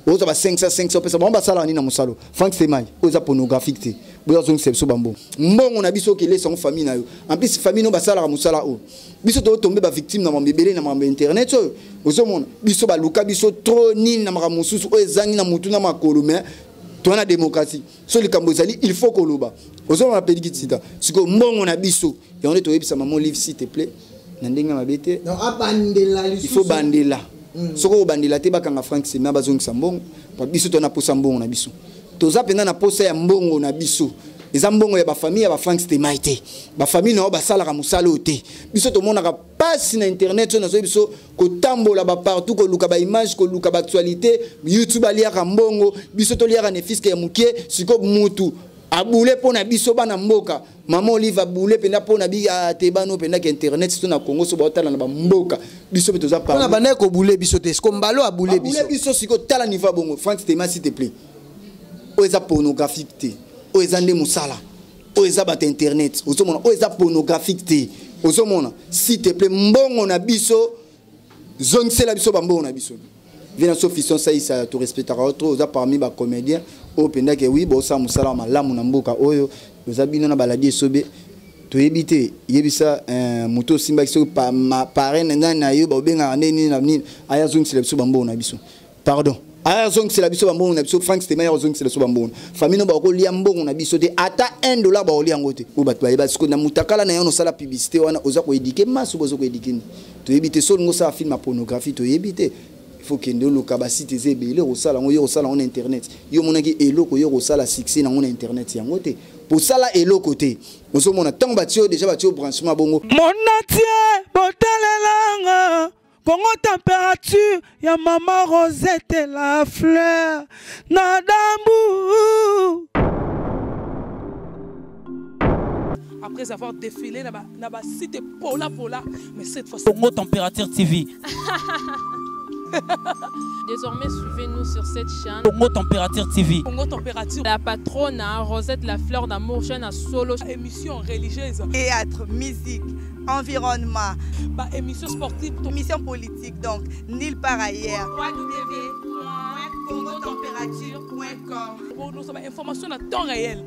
oza ba 500 pesa bon basala ni na musalo Frank Semai oza pornographique te boya zong sebso bambo mbongo na biso ke laisse en famille na yo en plus famille no basala ka musala o biso to tomber ba victime na mambebele na mamba internet so ozomona biso ba luka biso trop nini na maka mususu o ezangi na mutu na makolo mais to na démocratie so likambo ezali il faut koloba ozomona pediki tsita siko mbongo na biso et on est to yebisa maman livre s'il te plaît na ndenga mabete non abandela il faut bandela soko bandela te bakanga Frank Semai bazongisa mbongo pa biso to na posa mbongo na biso toza pena na posa ya mbongo na biso eza mbongo ya ba famille ya ba Frank Semai te ba famille no basala ka musala te biso to monaka passe na internet so na so biso ko tambola ba partout ko luka ba image ko luka ba actualité YouTube alia ka mbongo biso to lia ka ne fiske ya mukie siko mutu abule pona biso bana mboka maman Olive abule pena pona bi atebano pena ke internet so na Congo so ba otala na ba mboka biso pe toza parler. On a bané ko boule biso te ko mbalo abule biso. Abule biso siko tala niveau bongo Frank Semai s'il te plaît. O eza pornographique te. O eza nde musala. O eza ba internet. Ozomona o eza pornographique te. Ozomona s'il te plaît mbongo na biso zongsela biso ba mbongo na biso. Viens sur Fisson ça il te respectera autre oza parmi ba comédiens o penda ke oui bo sa musala malamu na mboka oyo ozabino na baladi sobe to ebite yebisa moto simba kiso pa parrain na yo ba benga neni na nini aya zongsela biso ba mbongo na biso pardon aya zongsela biso ba mbongo na biso Frank Semai aya zongsela biso ba mbongo famille no ba ko lia mbongo na biso te ata $1 ba olia ngote o bat ba yeba siko na mutakala na yo no sala publicité wana oza ko éduquer maso bozo ko éduquer to ebite so ngo sa film pornographie to ebite faut que nous capacité zébélé au sala on internet yo monaki eloko yo au sala succès na on internet yangote pour sala eloko côté on so mona tant batio déjà batio branchement bongo monatie botalelanga Congo température ya maman Rosette la fleur na dambu. Après avoir défilé na ba site pola mais cette fois Congo température TV. Désormais, suivez-nous sur cette chaîne. Congo Température TV. Congo Température. La patronne, Rosette la fleur d'amour, chaîne à solo. Émission religieuse. Théâtre, musique, environnement. Bah, émission sportive. Émission politique, donc, nulle part ailleurs. www.congotempérature.com. Pour nous avoir information à temps réel.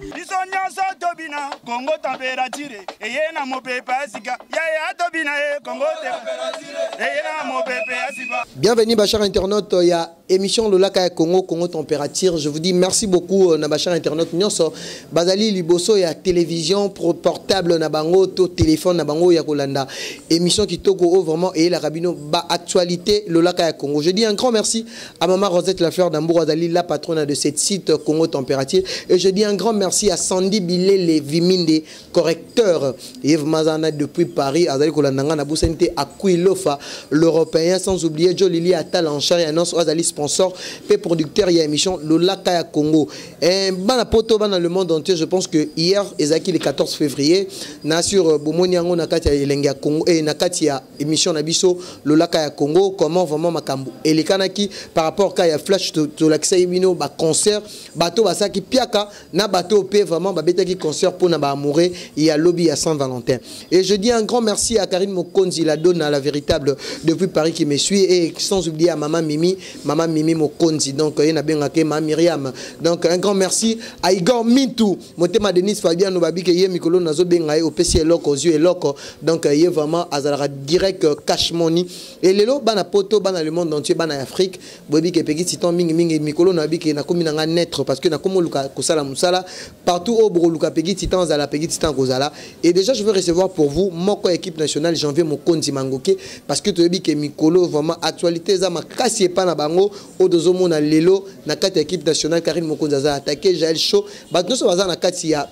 Congo Température. Et na mo pepe asika. Ya tobina Congo Température. Et na mo pepe asika. Bienvenue, Bachar Internaute. Il y a émission Lola Kaya Congo, Congo Température. Je vous dis merci beaucoup, Bachar Internaute. Nyonso, Bazali Liboso, il y a télévision, portable, Nabango, téléphone, Nabango, Yakolanda. Émission qui togo vraiment et la Rabino, actualité Lola Kaya Congo. Je dis un grand merci à Maman Rosette Lafleur d'Ambour Azali, la patronne de cette site Congo Température. Et je dis un grand merci à Sandy Bilé, les Viminde, correcteur. Yves Mazana depuis Paris, Azali Kolandanga, Nabousente, Akuilofa, l'Européen, sans oublier Joe Lili Atal en charge, annonce Azali sponsor, et producteur, il y a émission Lola Kaya Congo. Et dans le monde entier, je pense que hier, Ezaki le 14 février, na sur Bomoniango Nakatia Elenga Congo et Nakatia émission Nabiso Lola Kaya Congo, comment vraiment Makambo. Et les Kanaki, par rapport à Flash to l'accès Ibino, concert, bateau Basaki Piaka, na bateau P vraiment, Babetaki concert pour Naba Amouré, il y a lobby à Saint-Valentin. Et je dis un grand merci à Karine Mokonzi, la donne à la véritable depuis Paris qui me suit, et sans oublier à Maman Mimi Mokonzi, donc il y a bien Maman Myriam. Donc un grand merci à Igor Mintou, Motema Denis Fabien Nobabi, qui est Mikolo Nazo Bengaï au PC Loco, aux yeux et Loco, donc il y a vraiment Azara direct cash money. Et les lots, bana poto, bana le monde entier, bana Afrique, Bobi qui est petit, Titan Ming Mikolo Nabi qui est na komi na naître parce que na komo luka kosala musala partout au bro luka pegi Titan Zala pegi Titan Kozala. Et déjà je veux recevoir pour vous mon équipe nationale janvier Mokonzi Mangoke parce que tu dis que Mikolo vraiment actualité za makasi pas na bango au dozomo na lelo na kati équipe nationale Karine Mokonzi za attaqué Jaël Chaud ba nous sommes na kati ya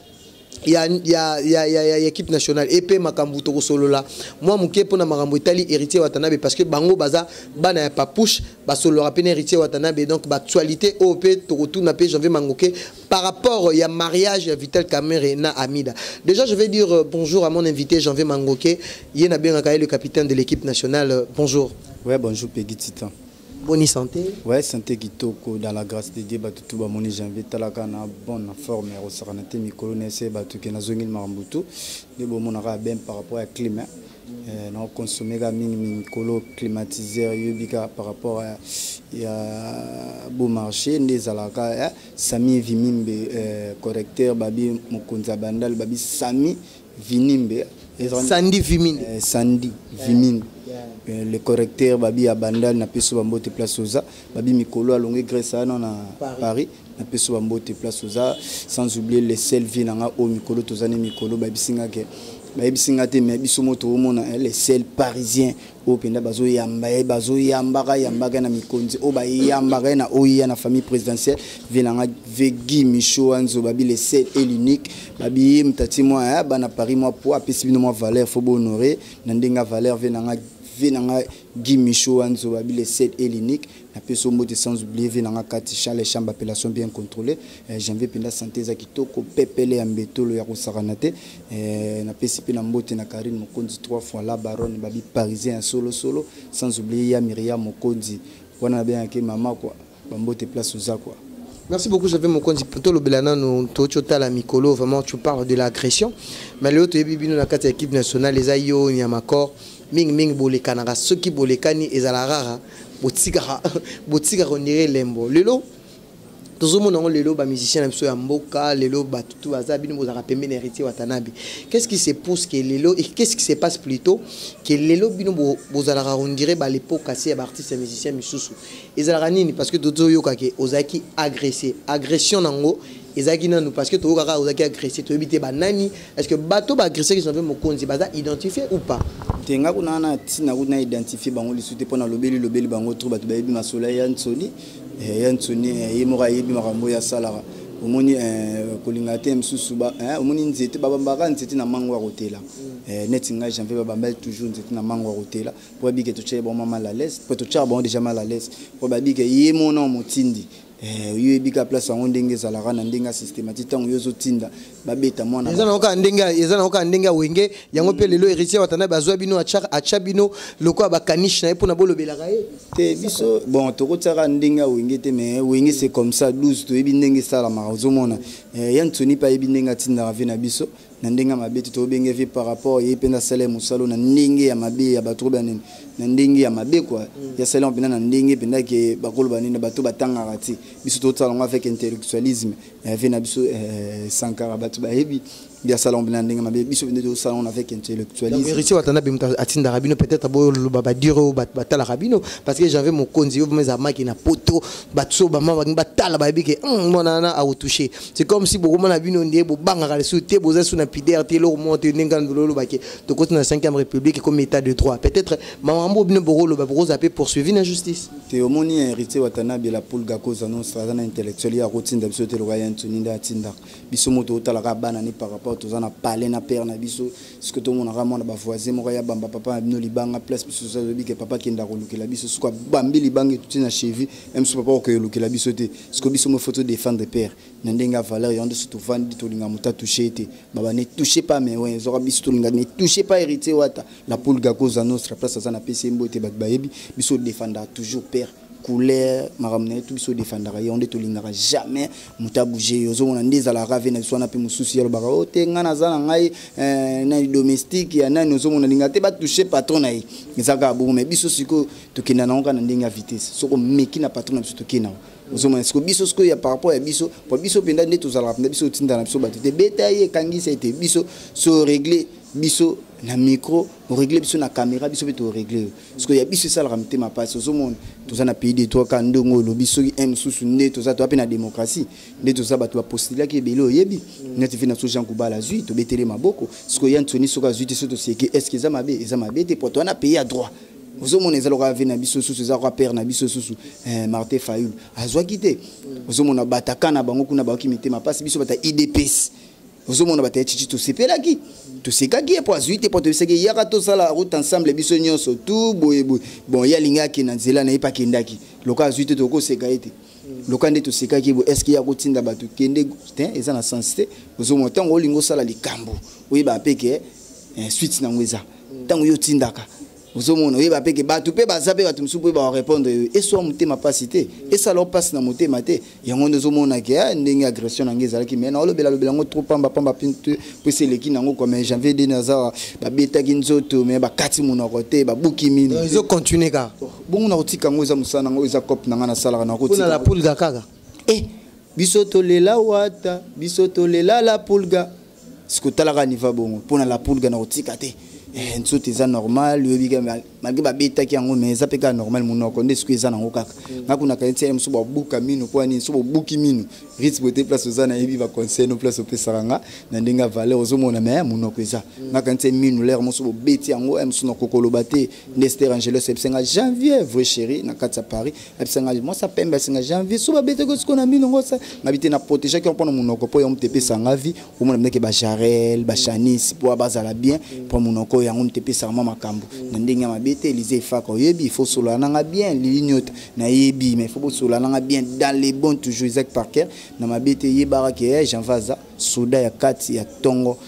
il y a équipe nationale EP Makambuto Kosolola moi muke pona Makambo Italie héritier Watanabe parce que bango baza bana ya papouche ba solo rapene héritier Watanabe donc ba actualité OP to retourna pe janvier Mangoke par rapport il y a mariage Vital Kamere na Amida. Déjà je vais dire bonjour à mon invité Janvier Mangoke, yena bien le capitaine de l'équipe nationale. Bonjour. Ouais, bonjour Peggy Titan. Bonne santé. Ouais, santé kitoko dans la grâce de Dieu batu ba moni janvier talaka na bonne forme au saranate mikolo nese batu ke na zongil marambutu de bo monaka bien par rapport à climat na consommer ga mingi mikolo climatiseur yobika par rapport à beau marché des alaka Sami Vimimbe correcteur babi mokonza bandal babi Sami Vinimbe Sandy Vimine Sandy Vimine le correcteur babi à bandal na peso bambote place oza babi mikolo alongé Grèce na Paris na peso bambote place oza sans oublier les sel vinanga o mikolo tozane mikolo babi singa ke bayebi mais biso moto omona les sel parisiens o penda bazo yambaka na mikonzi o ba yambaka na oya na famille présidentielle venanga vegi micho anzo babi les sel et l'unique babi mtati moi bana Paris moi pour apesi bino moi valeur faut honorer na ndenga valeur venanga Guy Michaud Anzo babi les 7 et l'unique na peso mot sans oublier venanga kati Charles chambre appellation bien contrôlée janvier penda santé za kitoko pepele ambetolo ya kosaranate na pesi pena mbote na Karine Mokonzi 3 fois la baronne babi parisien solo sans oublier ya Myriam Mokonzi wana bien ke mama quoi bambote place oza quoi. Merci beaucoup, j'avais mon compte pour le Belana, nous la Mikolo, vraiment tu parles de l'agression. Mais l'autre bibino la carte équipe nationale les ayo Niamakor ming bolekana ceux qui bolekani ezalarara botika on dirait lembo. Lelo tout le monde lelo ba musicien na biso ya mboka lelo ba tutu bazabino bozaka pembe na héritier watanabi. Qu'est-ce qui se pousse que lelo et qu'est-ce qui se passe plutôt que lelo bino bozalara on dirait ba l'époque assez artiste musicien misusu. Ezalaka nini parce que toto yoka ke ozaki agressé agression nango ezaki nanu parce que to kaka ozaki agressé to ebité ba nani est-ce que bato ba agressé qui sont fait mokonzi baza identifié ou pas tenga kuna na tina kuna identifié bango lisute pona lobeli bango trop bato bayebi masola ya nsoni yemora yebi makambo ya salara omoni kolinga te msusu ba omoni nzete babambaka nzete na mango ya kotela neti ngai j'en vais babambel toujours nzete na mango ya kotela pour bike to tsheba mal à l'aise pour to tshaba bon déjà mal à l'aise pour babike yemona motindi yebika place en ndenge zalaka na ndenge systématique tango yozo tinda babeta mwana ezana oka ndenge wenge yango pe lelo héritier watana bazwa bino acha bino loko ba kanish na epona bolobelaka te biso bon tokotaka ndenge wenge te mais wenge c'est comme ça 12 to yebi ndenge sala mazomona yantoni pa yebi ndenge tinda rave na biso na ndenge mabeti to benge vi par rapport yependa sala musalo na ndenge ya mabe ya bato banene na ndenge ya mabe quoi ya sala mpena na ndenge penda ke bakolo banene bato batanga rati biso to tsala avec intellectualisme vena biso Sankara bato bayebi bien salon mpena ndenge mabe biso penda to salon avec intellectualisme héritier watana bimta atinda rabino peut-être abo ba dire batala rabino parce que j'avais mon konzi mes amaki na poto batso ba mama batala bayebi ke monana a toucher c'est comme si beaucoup na bino ndie bo banga ka souté boza sous na pider te lo monter ninga ndolo baki to côté na 5e république comme état de droit peut-être mamambo bino borolo ba broza pe poursuivi na justice te omoni héritier watana bi la poule gakoza non strana intellectuel ya routine biso te lo ya ntuninda atinda biso moto otala ka bana ni par rapport aux na parler na père na biso ce que tout monde ramona ba voisin mo ya bamba papa bino libanga place biso ça bi ke papa ki ndako lukela biso ce ko bambi libanga tout na chevi même ce papa ko lukela biso te ce que biso mo photo défendre père na ndenga valeur yande surtout vandi to linga muta toucher te baba ne touchez pas mais ouais zora biso to linga ne touchez pas héritier wata la poule gakoza notre place ça na PC mbote ba bayebi biso défendre toujours père couleur maramne tout biso défendra yonde to lingara jamais muta bouger yozo mona ndeza la rave na biso na pe mususi yalo baka o te ngana zana ngai na domestique ya nani yozo mona linga te ba toucher patron na yi ezaka bo mais biso siko to kina na onka na ndenge vitesse soko meki na patron na biso to kina yozo mona siko biso siko ya par rapport ya biso po biso penda nde to zala na biso tinda na biso ba te beta ye kangi ça été biso so régler biso na micro on régler biso na caméra biso to régler parce que ya biso ça la ramte ma passe au monde tout ça na pays de toi quand ndongo lo biso m susu nde to ça to apena démocratie nde to ça ba to postuler ki belo yebi net fi na so Jean Koubala zui to betele maboko parce que yantoni soka zui te so to seke est-ce que ça mabe te pour toi na pays à droit vous mon ezalo ka vena biso susu za ka père na biso susu Martin Fayulu azwa kité vous mon bataka na bango kuna ba ki mite ma passe biso bata IDPS vous mon bata chichi to sepela ki to seka ki pour azuite pour te seka yaka to sala route ensemble biso nyonso tout boye bon ya linga ki na nzela na ipa kendaki loka azuite to ko seka ete loka nde to seka ki bo est-ce qu'il y a kotinda batu kende tin eza na sensité vous mon tango lingo sala likambo oui ba peke suite na ngweza tango yo tindaka ozomona oyeba pe ke bato pe baza pe bato mosusu pe ba répondre et soit motema pasi te et ça leur passe na motema te yango nde ozomona ke ndenge agression na nge ezalaki mais na olobela yango trop pamba pinte pe seleki nango comme janvier de nazar babetaki nzoto mais bakati monoko te babuki mino ils ont continué ka bongo na kotika ngo eza musana ngo eza cop nanga na salaka na kotika na la pulga kaka biso tolela wata biso tolela la pulga sikotalaka niva bongo pona la pulga na kotika te nzoto eza normal yobi malgré babetaki yango mais eza pe ka normal monoko nde siko eza nango kaka ngakuna kaniti ya mosu babuka mino po ani so bobuki mino risque bote place oza na yebi ba conseil no place opesaka nga na ndenga valeur ozomona mais monoko eza ngakaniti mino l'air mosu bobeti yango mosu na kokoloba te Nester Angelo sepsenga janvier vrai chéri na kati ya Paris sepsenga moi ça pembe senga janvier so babetako siko na mino ngosa ngabite na protéger ki mpona monoko po ya mtepesa ngavi omona mneke ba Jarel ba Chanis po bazala bien po monoko yango mtepesa mama makambo na ndenga mabete Elise Faka yebi il faut solana bien lignote na yebi mais il faut solana bien dans les bons toujours Isaac Parker na mabete yebara ke Jean Vaza soda ya kati ya tongo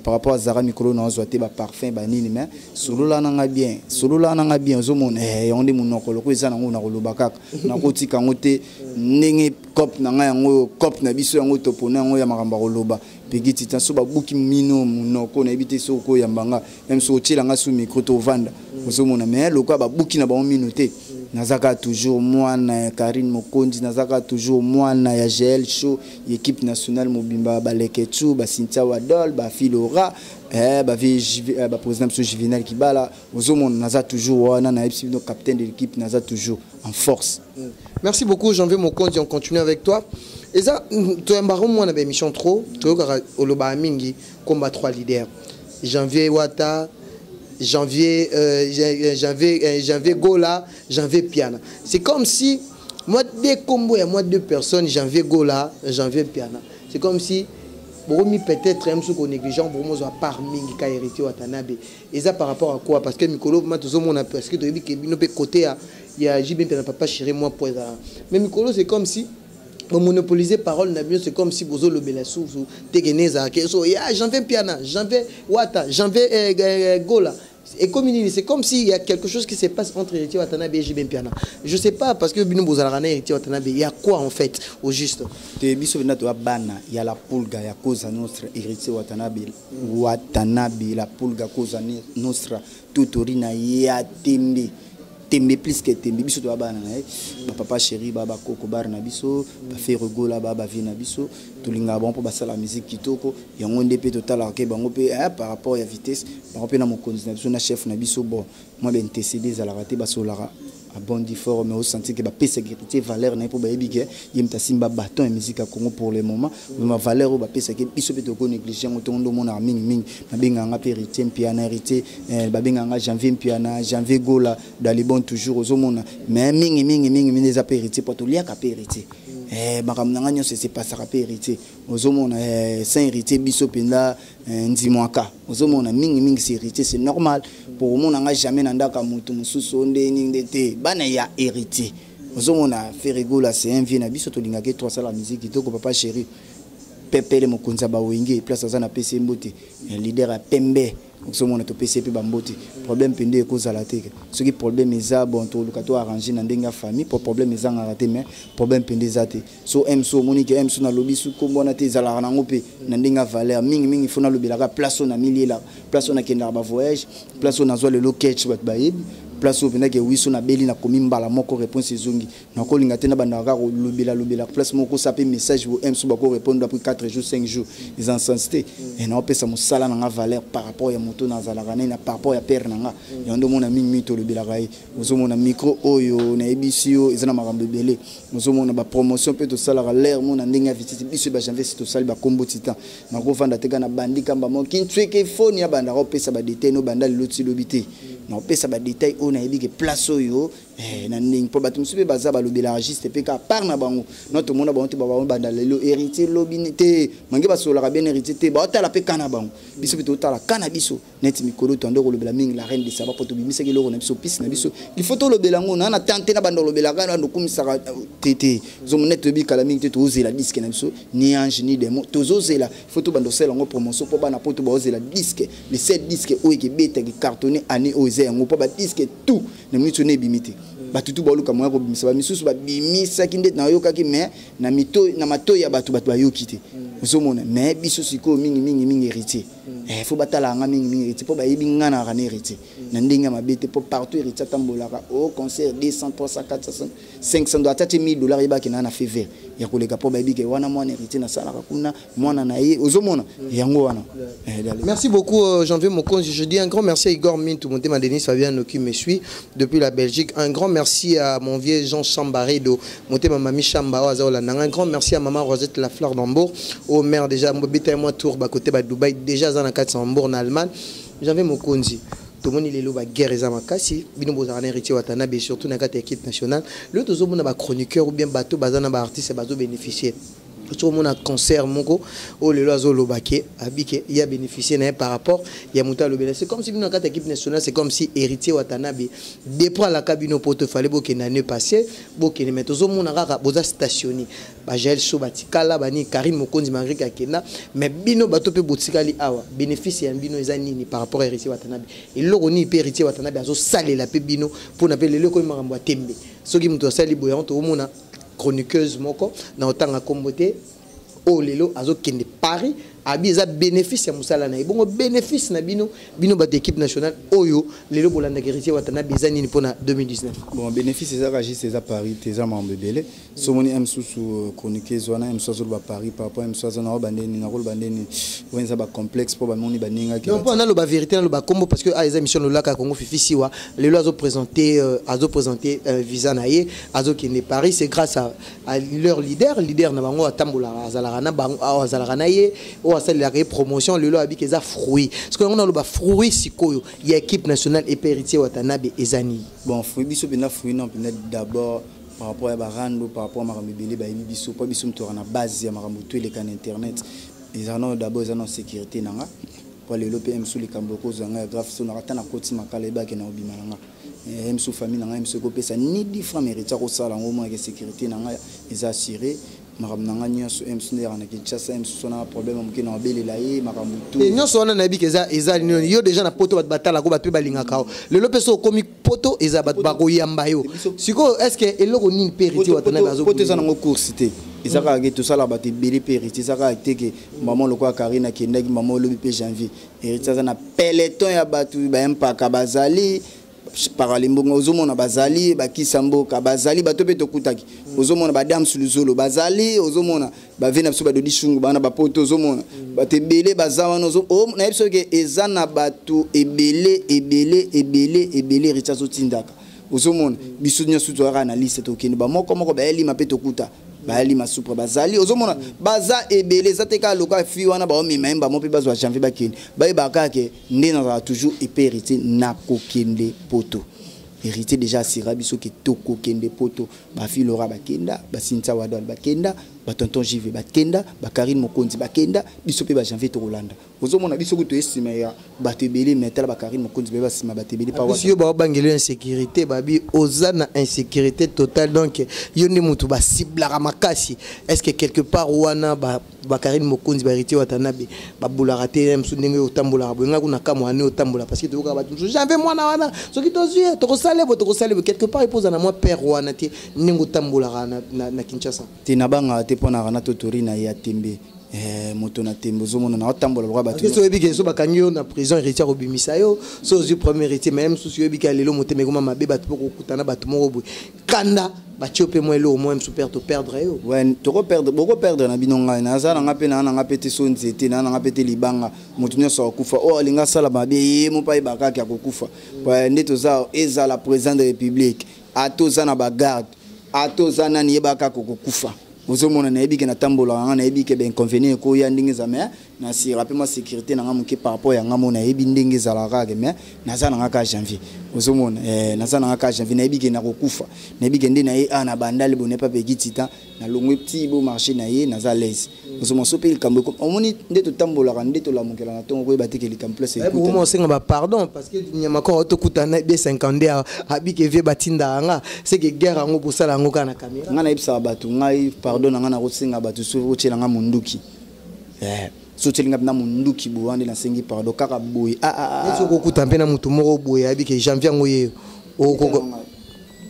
par rapport à Zara Mikolo na ozote ba parfum ba nini mais solula nanga bien ozomona onde monoko loko eza nango na koloba kaka na kotika ngote ndenge cop na nga yango cop na biso yango topona yango ya makamba koloba pegiti tan so babuki mino monoko na ebite so ko yambanga même so tiela nga sous micro to vanda ozomona mais loko babuki na ba mino te nazaka toujours mwana ya Karine Mokondi nazaka toujours mwana ya GL Show équipe nationale mobimba baleketu ba Cynthia Wadol ba Filora ba président Juvenal Kibala ozomona naza toujours wana na no capitaine de l'équipe naza toujours en force. Merci beaucoup Janvier Mokondi, on continue avec toi. Et ça tu embarras moi na émission trop to oloba mingi combat 3 leaders Janvier Wata janvier Gola, janvier Piana. C'est comme si moi deux combos et moi deux personnes, janvier Gola, janvier Piana. C'est comme si peut-être un sous négligent pour moi par mingi ka hérité Watanabe. Et ça par rapport à quoi? Parce que Mikolo parce que tu dis que côté il y a JB Piana papa chéri moi pour ça. Mais Mikolo c'est comme si monopoliser parole n'avion c'est comme si bozo le belasou tegeneza que so ya janvier Piana, janvier Wata, janvier Gola. Et comme c'est comme s'il y a quelque chose qui se passe entre Héritier Watanabe et JB Piana. Je sais pas parce que Bino Bozalana Héritier Watanabe, il y a quoi en fait au juste? Il y a la pulga, il y a cause nostra Héritier Watanabe, la pulga cause nostra tutorina ya tembe plus que tembe biso to bana papa chéri baba koko bar na biso ba faire gola baba vina biso tolinga bon pour basala musique kitoko yango ndepé total ke bango pe par rapport à vitesse bango pe na mokonzi na biso na chef na biso bon moi ben TCD za la raté basolara a bondi fort mais au senti que ba pe sécurité valeur na pour ba ebike yemta simba bâton et musique à Congo pour le moment mais ma valeur ba pe sécurité biso pe to ko négliger on tondo mon arming ming na benga nga héritier Piana héritier ba benga nga janvier Piana janvier Gola dans les bons toujours aux hommes mais mingi des apéritifs pour tout lier à héritier makambo nanga nyonso c'est pas ça héritier aux hommes saint héritier biso penda ndimwaka aux hommes mingi c'est héritier c'est normal pour moi nanga jamais nandaka mutu mususu ndeni ndete bana ya héritier aux hommes faire Gola c'est un vieux na biso to lingake 300 la musique kitoko papa chéri pepele mokonza ba wenge place azana PC mbote leader a pembe oksomona to PCP bambote problème pende ko zala te ce qui problème eza bon to lukato arranger na ndenga famille pour problème eza ngaraté mais problème pende zate so emso monique emso na lobby su ko bona te zala na ngope na ndenga valeur mingi fona lobelaka place na milier place na kenda ba voyage place na zo le loket bat bayibi place au venage wiso na beli na komi mbala moko réponse ezongi na ko linga te na bandaka lobela place moko sapé message au emso bako répondre après 4 jours 5 jours les insensité et na opesa musala na valeur par rapport ya moto na zalaka na par rapport ya père nanga yondo mona mingi to lobela kai ozomona micro oyo na ebisio ezana makambo belé ozomona ba promotion pe to sala l'air mona ndinga vitite biso ba janvier to sala ba combo titan na ko vanda te kana bandi kamba mo kintsweke phone ya banda opesa ba détail no banda loti lobité na opesa ba détail on a ebi que place oyo na ndenge po bato musupe baza balobela registre pe ka par na bango notre monde ba on banda lelo héritier lobinité mangi basola ka bien héritier te ba otala pe kana bango biso pe otala kana biso net mikolo tondo kolobela mingi la reine de saba poto bimisa ke loko na biso pisi na biso il faut to lobela ngo na tante na banda lobela kana ndo kumisaka tete zo net bi kala mingi te to ozela disque na biso ni ange ni démon to zozela il faut to bando sela ngo promotion po bana poto ba ozela disque les 7 disques o ke beta ki cartonné année oze ngo po ba disque tout na minute ne bimité batutu baluka moya ko bimisa ba misusu ba bimisa kinde na yoka ki mais na mito na mato ya batu ba yokite osomona mais biso siko mingi héritier faut batala nga mingi héritier po ba yebi ngana ka héritier na ndinga mabete po partout héritier tambolaka au concert 200 300 400 500 doit être $1000 yeba ki na fever ya koleka po ba yebi ke wana mwana héritier na sala kuna mwana na ye osomona yango wana. Merci beaucoup Janvier Mokonzi. Je dis un grand merci à Igor Mintou, Montema Denis Fabien qui me suit depuis la Belgique. Un grand merci à mon vieux Jean Chambaredo, Montema Mami Chamba Azaola. Un grand merci à maman Rosette Lafleur d'Hambourg, au maire déjà Mbobita et moi tour à côté de Dubaï déjà dans 400 Hambourg en Allemagne. Janvier Mokonzi. Tout le monde est là, guerre et zamakasi. Bino bozana héritier Watanabe surtout dans la équipe nationale. Le tout le monde a chroniqueur ou bien bateau bazana ba artiste bateau bénéficiaire. Tout le monde a concert mongo au le loiseau lobake abike il a bénéficié par rapport il y a monté le c'est comme si dans la équipe nationale c'est comme si héritier Watanabe dépend la cabine poto fallait boke l'année passée boke ne mettre au monde a boza stationné ba gel so batikala bani Karim Mokonzi Mangri Kakena mais bino bato pe botikali awa bénéficier bino ezanini par rapport à héritier Watanabe et loroni pe héritier Watanabe azo salé la pe bino pour n'appeler le ko marambo tembe soki muto sali boyant to mona chroniqueuse moko na otanga kombote o lelo azo kende Paris abi za bénéfice ya musala na bongo bénéfice na bino ba équipe nationale oyo lelo bolanda héritier Watanabe bezani ni pona 2019 bon bénéfice ça registre ça Paris teza mambe belé somoni am susu chroniqueuse wana am susu ba Paris papa am susu na bandeni na rôle bandeni wenza ba complexe po ba moni ba ninga ki non pas na lo ba vérité na lo ba combo parce que a les émissions là ka Congo Fifi siwa lelo azo présenter visa na ye azo kende Paris c'est grâce à leur leader na bango atambola azalarana bango azalarana ye c'est la promotion le lo abi keza fruit parce que on a le fruit sikoyo il y a équipe nationale et héritier Watanabe ezani bon fruit biso bina fruit non peut-être d'abord par rapport à barando par rapport à maramibele ba biso pas biso mtora na base ya marambo to les can internet ils en ont d'abord ils en ont sécurité nanga pour le PM sous les camboko zanga grave so na ratana koti makala ba ke na obima nanga em sous famille nanga em se ko pesa ni di francs héritier ko sala au moins que sécurité nanga ils assuré maramnanga nyonso emsundera na Kinshasa emsona problème moko na obelela ye makamutu et nyonso wana na bi keza ezali yo déjà na poto batala ko batwe balingaka lelo peso komi poto eza bat bakoyamba yo siko est-ce que eloko nini héritier Watanabe azo poto eza nango course te ezaka ke to sala bato beli héritier ezaka te ke maman lokwa Karina kendaki maman lobi pe janvier héritier eza na peloton ya bato ba empaka bazali paralimbongo ozomona bazali bakisamboka bazali bato pe tokutaki ozomona badam suluzolo bazali ozomona bavena biso badodi shungu bana bapoto ozomona batebele bazawana ozo na biso ke ezana bato ebele Richard Tindaka ozomona biso nyosu toka na liste tokende ba moko ba elima pe tokuta bali masupra bazali ozomona baza ebele zateka loka fi wana ba omimemba mo pe bazwa janvier bakende ba ebaka ke ndena toujours héritier na kokende poto héritier déjà sera biso ke toko kende poto ba fi lora bakenda ba sinta wadal bakenda ba tonton JV bakenda ba Karine Mokonzi bakenda biso pe ba janvier to Rolanda ozomona biso ko to estima ya batebele metala ba Karine Mokonzi ba sima batebele pa wa yo ba bangelo insécurité babi ozana insécurité totale donc yo ne mutu ba cibla makasi est-ce que quelque part wana ba Karine Mokonzi ba héritier Watanabe ba bulaka te msu ndenge otambola bonga kuna kama ane otambola parce que to ka ba janvier mwana wana soki to zuye to salebo quelque part il pose na moi père wana te ndenge otambola na Kinshasa te na banga te pona kana totori na ya tembe moto na tembe zomona na otambola lwa batu so ebi ke so bakangi yo na prison héritier obimisa yo so zu premier héritier même so ebi ka lelo moteme koma mabe batu ko kutana batu moko boy kanda ba chope moi lo au moins super to perdre yo ouais to ko perdre boko perdre na binonga na za na pe na pete so nzete na pete libanga moto nyoso akufa o linga sala mabe mo pa ibaka ka kokufa ba ndeto za eza la président de la République atoza na ba garde atoza na ni ebaka kokufa ozomona na ebike na tambola na ebike ben convenir ko ya ndingi za me na si rappelle moi sécurité na ngamu par rapport ya ngamu na yebi ndenge zalaka mais naza na ngaka janvier ozomona naza na ngaka janvier na yebi ke na kokufa na yebi ke ndena ye ana bandale boné pas petita na longwe petit beau marché na ye naza l'aise ozomona sope le kambo omoni ndeto tambola ndeto la mukela na tongo ko batike le kample c'est pour moi c'est ba pardon parce que nyama ko to kutana be 50 habike vie batinda nga c'est que guerre ngo pour ça ngo kana caméra nga na ibsa batu ngai pardon nga na kosinga batu so otela nga munduki so telinga na munduki boande na sengi pardon kaka boy so ko kutampe na mutu moko boy habike janvier ngoye o ko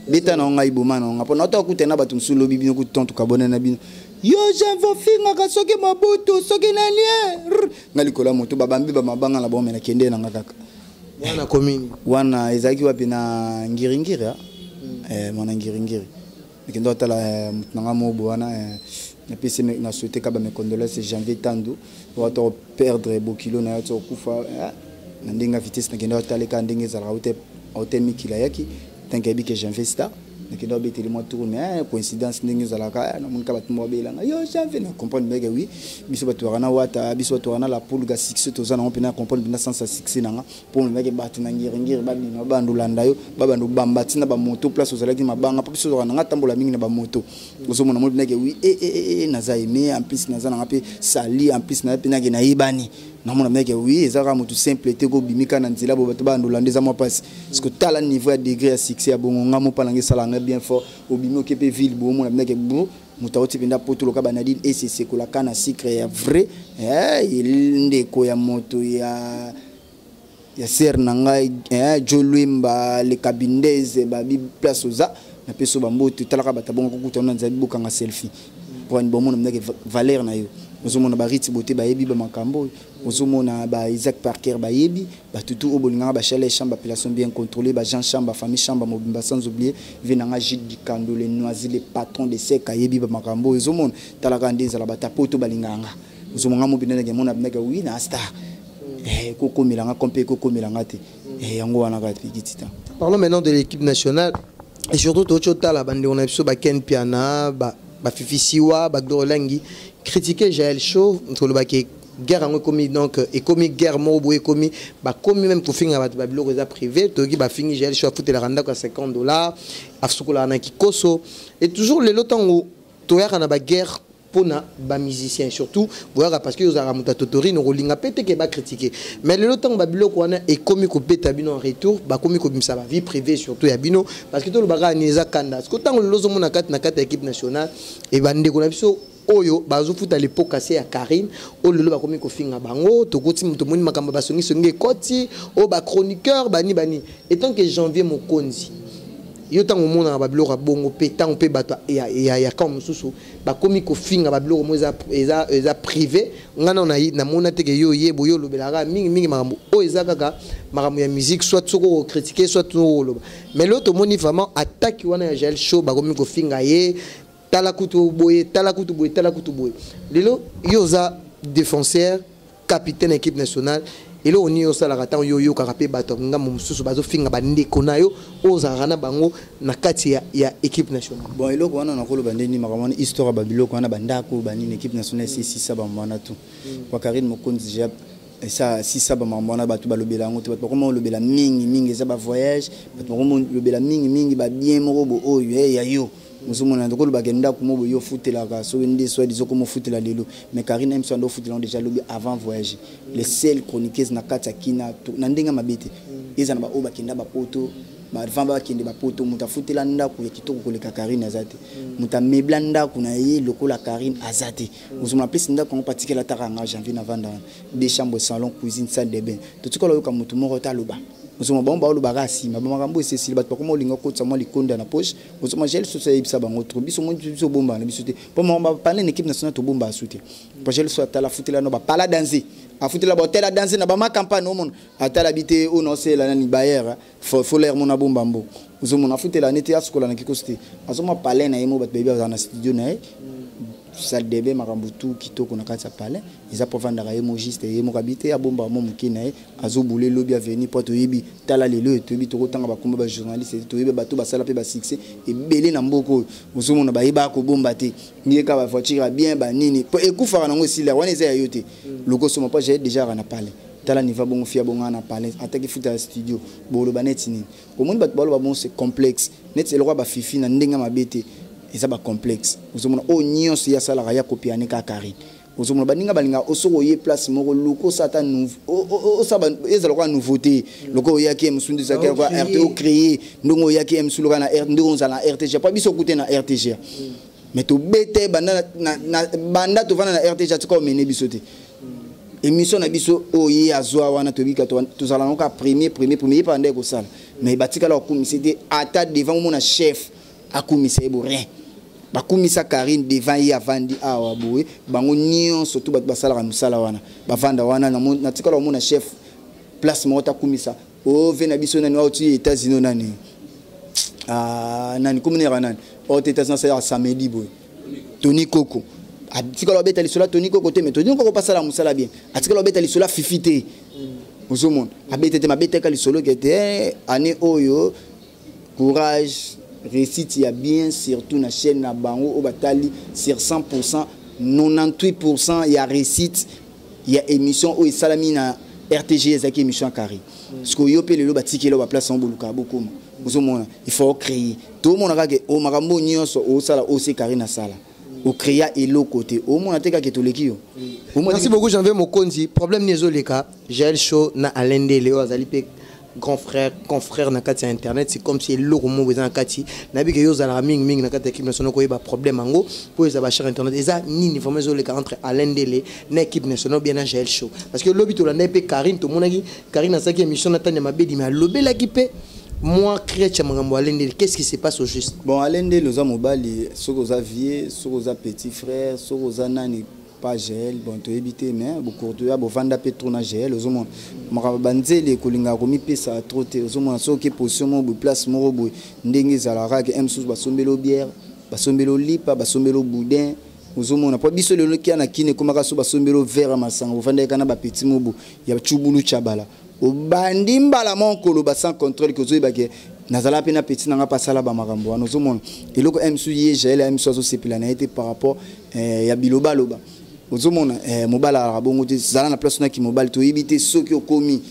beta na ngai boma na ngapo na to kutena batu msulo bibino kutonto kabona na bino yo janvier finga ka soki mabutu soki na lie ngali kola moto babambi ba mabanga la bomena kende na ngaka wana komini wana ezaki wapi na ngiringiri mwana ngiringiri kendo tala mutanga mobo wana na pese na souhaité ka ba me condoléances janvier tandu wa to perdre bokilo na to kufa na ndinga vitesse na kendo tala ka ndinga za hotel mikila yaki tankebi ke janvier star na kendo beteli mo tour mais coïncidence ndinga za la ka na munka batu mo belanga yo janvier na comprendre mega oui biso batu wana wata biso batu wana la poule ga 6 to za na pena comprendre bina sans 6 nanga pour me mega batu na ngiri babi na bandu landa yo babandu bamba tina ba moto place ozalaki mabanga pa biso wana tambola mingi na ba moto ozomona mo mega oui naza aimé en plus naza na pe sali en plus na pe na na ibani na mona mega oui ezaka moto simple te ko bimika na nzela bo batu bandu landa za mo passe parce que tala niveau de degré à succès ya bongo ngamo palange salanga bien fort obimi okepe ville bo mona mega bo mutauti pinda poto loka banadine et c'est ko la kana secret ya vrai il ndeko ya moto ya ser nanga jolwimba le cabindeze ba bi place oza na peso bamboto talaka batabongo kokutana nzabi bokanga selfie pour une bonne mona valeur na yo ozomona ba riti boté ba yebi ba makambo ozomona ba Isaac Parker ba yebi ba tutu obolinga ba chalet chambre appellation bien contrôlée ba Jean chambre famille chambre mobimba sans oublier venanga Gilles Dikando les Noisy les patrons de sec yebi ba makambo ozomona talaka ndeza la batapoto balinganga ozomona mo binene mona bineka oui na star koko milanga compé koko milanga te yango wana ka pikitita. Parlons maintenant de l'équipe nationale et surtout Tochota la bande on a besoin ba Ken Piana ba Fifi Siwa ba Gdolangi critiquer Jaël Chaud entre le baquet guerre en commis donc et commis guerre mobo et commis ba commis même pour finir ba biloko za privé to gi ba finir Jaël Chaud foutre la randa quoi $50 afsukola na kikoso et toujours les lotango to ya na ba guerre pona ba musicien surtout voilà parce que aux aramuta totori no rolinga pété que ba critiquer mais le temps ba biloko wana et commis ko beta bino en retour ba commis ko bimsa ba vie privée surtout ya bino parce que to le baga neza kanda ce que tant le lozo mona kat na kat équipe nationale et ba ndeko na biso oyo bazo futa l'époque assez ya Karine o lelo ba komi ko finga bango to koti muto moni makamba ba songi songi koti o ba chroniqueur bani et tant que janvier mokonzi yo tango mona ba biloko bongo pe tango pe bato ya comme susu ba komi ko finga ba biloko mo eza privé ngana na mona te ke yo yebo yo lobelaka mingi makambo o eza kaka makambo ya musique soit soko critiquer soit to loba mais l'autre moni vraiment attaque wana ya Jaël Chaud ba komi ko finga ye talakutu boye lelo yoza défenseur capitaine équipe nationale et là on y osa la ratan yo karape bato ngam mususu bazo finga bandeko na yo ozarana bango na kati ya équipe nationale bon eloko wana na kolo bandeni makamana histoire ba biloko wana bandako bani équipe nationale c'est ça ba mwana tout kwa Karine Mokonzi j'ai ça si ça ba mwana bato balobela ngo te bato comment lobela mingi za ba voyage bato comment lobela mingi ba bien morobo oyo ya yo musumona ndoko bagenda kumobo yo futela ka so ndé soit disons comme futela lelo mais Karine aime so ndo futela déjà lobby avant voyager les seules chroniqueuses na kata kina na ndenga mabete ezana ba oba kenda ba poto ba vamba kende ba poto muta futela ndako ya kitoko koleka Karine azate muta mebla ndako na ye lokola Karine azate musumona pesi ndako en particulier la taranga janvier na vanda des chambres salon cuisine salle de bain tout ce que yo ka mutu moko taloba musuma bomba olo bagasi mabakambo c'est bato comme olinga kotsa mo likonda na poche musuma gel so sai bisa bango trop biso mo biso bomba na biso te po mo ba parler une équipe nationale to bomba asute po gel so atala futela no ba pala danser a futela ba tela danser na ba ma campagne mon atala bité o no c'est la ni bayer faut l'air mon bomba mbo musuma na futela nete askola na kikoste azoma parler na yemo bato bébé na studio na ça débé makambutu kitoko na kati ya palais ils a provandaka ye mogiste ye mokabité ya bomba mo mukina ye azoboule lobby avenir poto yebi tala lelo to yebi to kotanga bakomba ba journaliste to yebi bato basala pe ba succès et belé na mboko mosomona ba yeba ko bomba te nié ka ba voiture bien ba nini e kufaka nango sila wana eza yote loko soma pas j'ai déjà na palais tala niva bongo fia bongo na palais attaque futa studio bolo ba net nini komoni bato balo ba bon c'est complexe net c'est le roi ba fifi na ndenga mabete et ça ba complexe vous mona o nyonso ya sala ya copier ka Karine vous mona baninga balinga osoko ye place moko loko sata nouveau o ça ba ezalo kwa nouveauté loko ya ki msundu za kwa RTO créé ndongo ya ki msuluka na ndongo za na RTG pas biso côté na RTG mais to bete banda to vana na RTG to ko mene biso te émission na biso o ye azwa wana to bika to zala nka premier pendant ko sala mais batika la comité ata devant mon chef a commissaire bo rien ba komisa Karine devant y avandi awa boye bango nyonso to basala musala wana bavanda wana na tika la mon chef place mota komisa o vena biso na wa tu États-Unis nani nani komune nani o États-Unis ça samedi boye Tony Coco atika la beta lisola Tony Coco te mais Tony Coco pasala musala bien atika la beta lisola fifité Ouzomon abete te mabete ka lisolo qui était année oyo courage réussite il y a bien surtout na chaîne na bango au batali sur 100% 98% il y a réussite il y a émission au salami na RTG ezaki émission Karine parce que yo pe lelo batiki lo ba place en boluka beaucoup Ouzomon il faut créer tout le monde a que o makambo nyonso o sala o se Karine na sala au créa et l'autre côté au moins ateka ketoleki yo merci beaucoup Janvier Mokonzi problème nezoleka Jaël Show na alende leo azalipe grand frère confrère na kati internet c'est comme si l'eau mo bezana kati na bi ke yo zala ming na kati équipe nationale ko yeba problème ango pour les ba cher internet eza nini vraiment ezoleka entre alende le na équipe nationale bien na Jaël Show parce que lobby to la nepe Karine to monaki Karine na saki émission na tanya mabedi mais lobela ki pe moi chrétien mangambo alende qu'est-ce qui se passe au juste bon alende les hommes mobali sokoza vie sokoza petit frère sokoza nani pas gel bon to éviter mais beaucoup de ya bo vanda petro na gel aux hommes makabanzele kolinga komi pesa troté aux hommes soki position mo place mo bo ndenge zalara ke msus basombelo bière basombelo lipa basombelo boudin aux hommes na pas biso le ki na kine komaka so basombelo verre masango vanda kana ba petit mobo ya chubulu chabala au bandi mbala monkolo ba sans contrôle que zo bake nazala pena petit nanga pasala ba makambo wana ozomona eloko msu ye gel msu zo sepela na été par rapport ya biloba loba ozomona mobala rabongo te zala na place na ki mobile to ibite soki okomi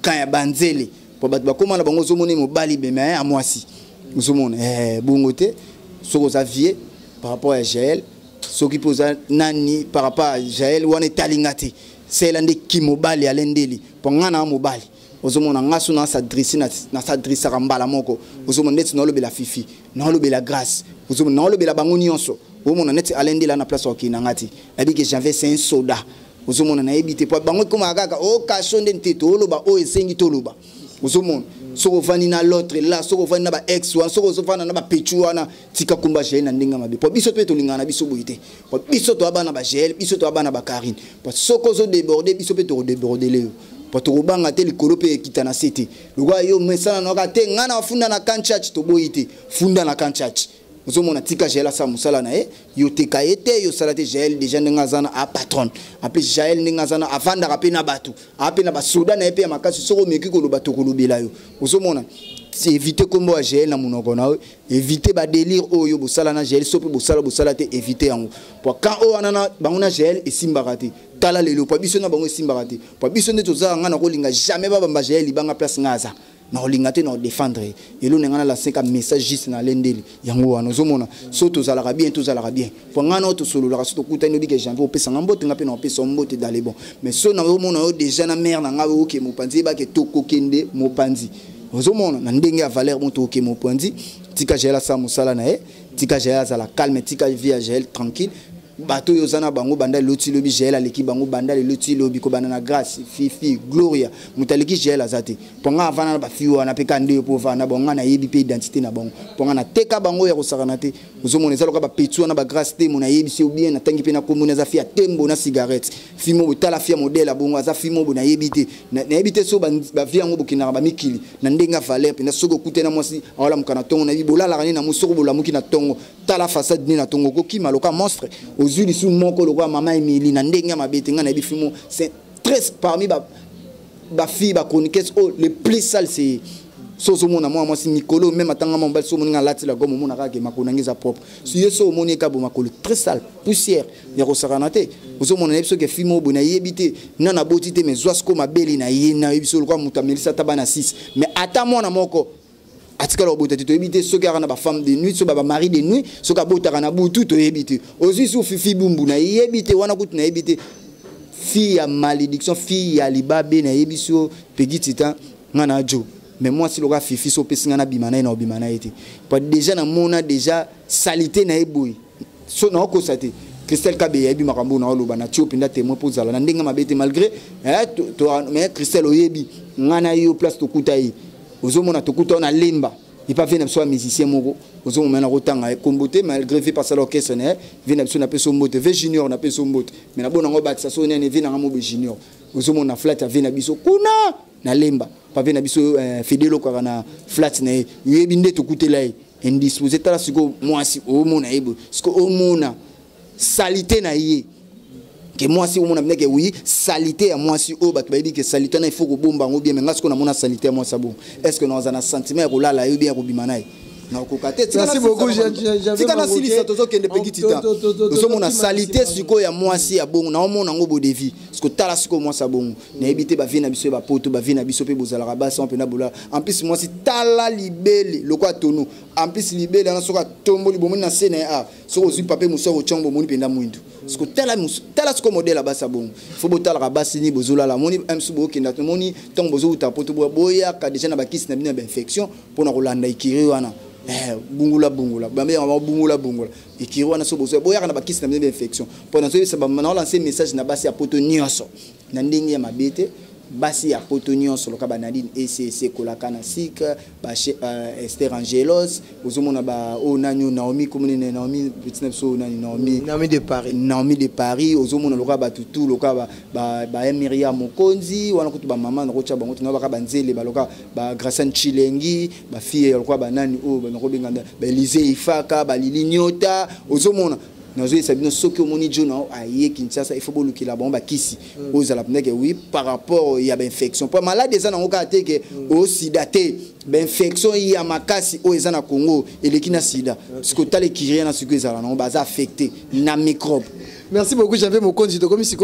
kan ya banzele po bat ba komana bango ozomona mobali be mais a mwasi ozomona bongo te soko za vie par rapport à Jaël soki poza nani par rapport à Jaël wana talingati c'est l'un des qui mobile ya lendeli po ngana mobile ozomona ngasu na s'adresser na s'adresser mbala moko ozomona net na lobela fifi na lobela grâce ozomona na lobela bango nyonso ozomona net alendela na place okina ngati abi que j'avais c'est un soda ozomona na ebité po bango koma kaka o kashonde nteto loba o esengi to loba ozomona soko vani na l'autre là soko vani na ba ex wa soko vana na ba pechu wana tika kumba Jaël na ndinga mabe po biso to lingana biso boité po biso to abana ba Jaël biso to abana ba Karine po soko zo déborder biso pe to déborder le po to banga te likolo pe kitana sete lwa yo mesana no ka te ngana funda na kanchach to boité funda na kanchach ozomona tika Jaël sa musala na yo teka ete yo salate Jaël déjà ndinga zana a patron après Jaël ndinga zana avanda ka na batu ape na ba soda na epe makasi soko meki ko lo batu ko lobela yo ozomona c'est éviter comme à Jaël na monoko na éviter ba délire oyo bosala na Jaël sope bosala te éviter yango pour quand o anana bangona Jaël et simbarate tala lelo po biso na bango simbarate po biso ne toza ngana ko linga jamais ba bamba Jaël libanga place ngaza na linga te na défendre et lo ngana la 5 message juste na lendeli yango wana ozomona so tozala bien po ngana to solo la so to kutani bike janvier opesa ngambote ngape na opesa mbote dans les bons mais so na omona yo déjà na mère na ngawe oke mopanzi ba ke toko kende mopanzi ozomona na ndenge ya valeur moto oke mopanzi tika Jaël sa musala na tika Jaël za la calme tika vie Jaël tranquille bato yozana bango banda loti lobi Jaël aleki bango banda le loti lobi ko banana grâce fifi gloria mutaleki Jaël azate ponga avana ba fiwa na peka nde po vana bonga na yebi pe identité na bango ponga na teka bango ya kosakana te ozomona ezaloka ba petu na ba grâce te mona yebi se bien na tangi pe na komona za fia tembo na cigarette fimo botala fia modèle bongo aza fimo bona yebite na yebite so ba via ngo bokina ba mikili na ndenga valeur pe na soko kutena mwasi awala mukana tongo na bibola la na musoko bola mukina tongo tala façade ni na tongoko ki maloka monstre ozuli sous moko lokwa mama Emily na ndenga mabete nga na bifimo c'est très parmi ba fille ba chroniqueuse oh le plus sale c'est sozo mona moi si Nicolo même atanga mobile so mona lati la gomo mona ka ke makona ngiza propre si yeso moni ka bo makolo très sale poussière ya rosaranate ozo mona ebiso ke fimo bo na yebite na na botite mais zoasko mabeli na ye na ebiso lokwa mutamelisa tabana 6 mais ata mona moko atikala obotati to ebite so kara na ba femme de nuit so ba mari de nuit so ka botaka na butu to ebite ozi su fifi bumbu na yebite wana kutu na yebite fille à malédiction fille à libabe na yebiso pegitita ngana jo mais moi si le gars fifi so pesinga na bimana na obimana été pas déjà na mona déjà salité na eboy so na ko sate Christelle Kabe yebi makambo na oloba na tio pinda témoin pour zala na ndenga mabete malgré mais Christelle oyebi ngana yo place to kutai ozomona to kuta na lemba il pas venir soit musicien moko ozomona na rotanga kombote malgré fait passer l'orchestre ne vient na peso mbote ve junior na peso mbote mais na bona ngo batisa so nene vina ngamo be junior ozomona flat vina biso kuna na lemba pas vina biso fidèle ko na flat na yebi nde to kutela indisposé tala siko moi si o mona ebo siko o mona salité na ye que moi si o mona que oui salité à moi si o ba to que salité na il faut ko bomba ngo bien mais ngasko na mona salité à moi ça bon est-ce que nous avons un sentiment ko lala yo bien ko bimana merci beaucoup j'avais kana silisa tozo kende pekitita tozo mona salité siko ya moi si ya bon na mona ngo bo devi parce que tala siko moi ça bon na ebité ba vina biso ba poto ba vina biso pe bozala rabasa on pe na bola en plus moi si tala libele lokwa tono en plus libele na soka tombo libomo na scène a so ozu pape muso ko chombo moni penda mwindu parce que tala siko modèle basa bon faut botala rabasa ni bozola la moni msu bo kenda moni tong bozo ta poto boya ka déjà na ba kisi na bina ba infection pour na kolanda ikiri wana bungula bambe bungula ikiri wana so bozo boya na ba kisi na bina infection pour na so ça ba na lancer message na basi ya poto nyonso na ndenge ya mabete basi ya poto nyonso loka banadine ECC kolakana sik ba Esther Angelos ozomona ba onanyo Naomi komune Naomi petit so Naomi de Paris ozomona loka ba tutu loka ba Myriam Mokonzi wana kutu ba mama na kocha bango tuna ba banzele ba loka ba Graciane Chilengi ba fille loka ba nani o ba nokobenganda ba Elise Ifaka ba Lili Nyota ozomona nazo sabino soki omoni jona aye Kinshasa il faut bolukila bomba kisi ozala pneke oui par rapport ya ba infection pas malade eza na ngoka te ke o sida te ba infection ya makasi o eza na Congo eleki na sida parce que tale kiria na siko ezala na baza affecté na microbe. Merci beaucoup, j'avais mon compte comme si